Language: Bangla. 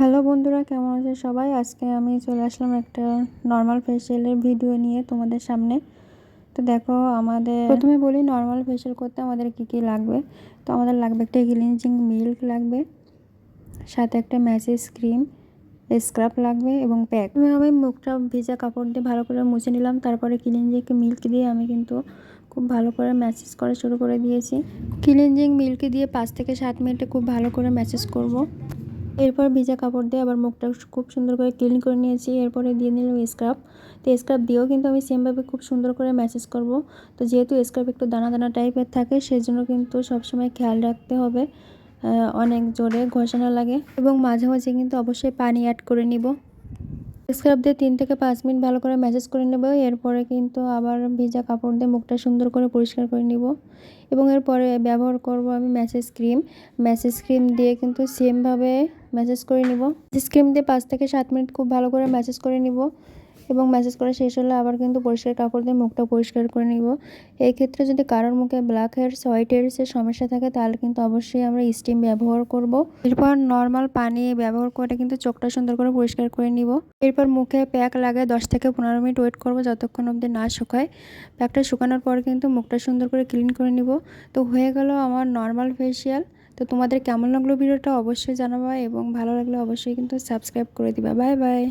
হ্যালো বন্ধুরা, কেমন আছে সবাই? আজকে আমি চলে আসলাম একটা নর্মাল ফেসিয়ালের ভিডিও নিয়ে তোমাদের সামনে। তো দেখো, আমাদের প্রথমে বলি নর্মাল ফেসিয়াল করতে আমাদের কি কি লাগবে। তো আমাদের লাগবে একটা ক্লিনজিং মিল্ক লাগবে, সাথে একটা ম্যাসেজ ক্রিম, স্ক্রাব লাগবে এবং প্যাক। আমি মুখটা ভেজা কাপড় দিয়ে ভালো করে মুছে নিলাম। তারপরে ক্লিনজিং মিল্ক দিয়ে আমি কিন্তু খুব ভালো করে ম্যাসেজ করা শুরু করে দিয়েছি। ক্লিনজিং মিল্ক দিয়ে 5 থেকে 7 মিনিটে খুব ভালো করে ম্যাসেজ করব। এরপর ভিজা কাপড় দিয়ে আবার মুখটা খুব সুন্দর করে ক্লিন করে নিয়েছি। এরপরে দিয়ে নিলাম স্ক্রাব। তো স্ক্রাব দিয়েও কিন্তু আমি সেমভাবে খুব সুন্দর করে ম্যাসেজ করব। তো যেহেতু স্ক্রাব একটু দানা দানা টাইপের থাকে, সেজন্য কিন্তু সবসময় খেয়াল রাখতে হবে অনেক জোরে ঘষা না লাগে, এবং মাঝে মাঝে কিন্তু অবশ্যই পানি অ্যাড করে নিব। স্ক্রাব দিয়ে 3 থেকে 5 মিনিট ভালো করে ম্যাসেজ করে নেব। এরপরে কিন্তু আবার ভিজা কাপড় দিয়ে মুখটা সুন্দর করে পরিষ্কার করে নিব, এবং এরপরে ব্যবহার করব আমি ম্যাসেজ ক্রিম দিয়ে কিন্তু সেমভাবে ম্যাসেজ করে নিব। ম্যাসেজ ক্রিম দিয়ে 5 থেকে 7 মিনিট খুব ভালো করে ম্যাসেজ করে নিব, এবং ম্যাসেজ করা শেষ হলে আবার কিন্তু পরিষ্কার কাপড় দিয়ে মুখটা পরিষ্কার করে নিব। এই ক্ষেত্রে যদি কারোর মুখে ব্ল্যাক হেডস, হোয়াইট হেডসের সমস্যা থাকে, তাহলে কিন্তু অবশ্যই আমরা স্টিম ব্যবহার করব। এরপর নর্মাল পানি ব্যবহার করে কিন্তু চোখটা সুন্দর করে পরিষ্কার করে নিব। এরপর মুখে প্যাক লাগায় 10 থেকে 15 মিনিট ওয়েট করব, যতক্ষণ অবধি না শুকায়। প্যাকটা শুকানোর পর কিন্তু মুখটা সুন্দর করে ক্লিন করে নিব। তো হয়ে গেল আমার নর্মাল ফেসিয়াল। তো তোমাদের কেমন লাগলো ভিডিওটা অবশ্যই জানাবা, এবং ভালো লাগলে অবশ্যই কিন্তু সাবস্ক্রাইব করে দিবা। Bye bye.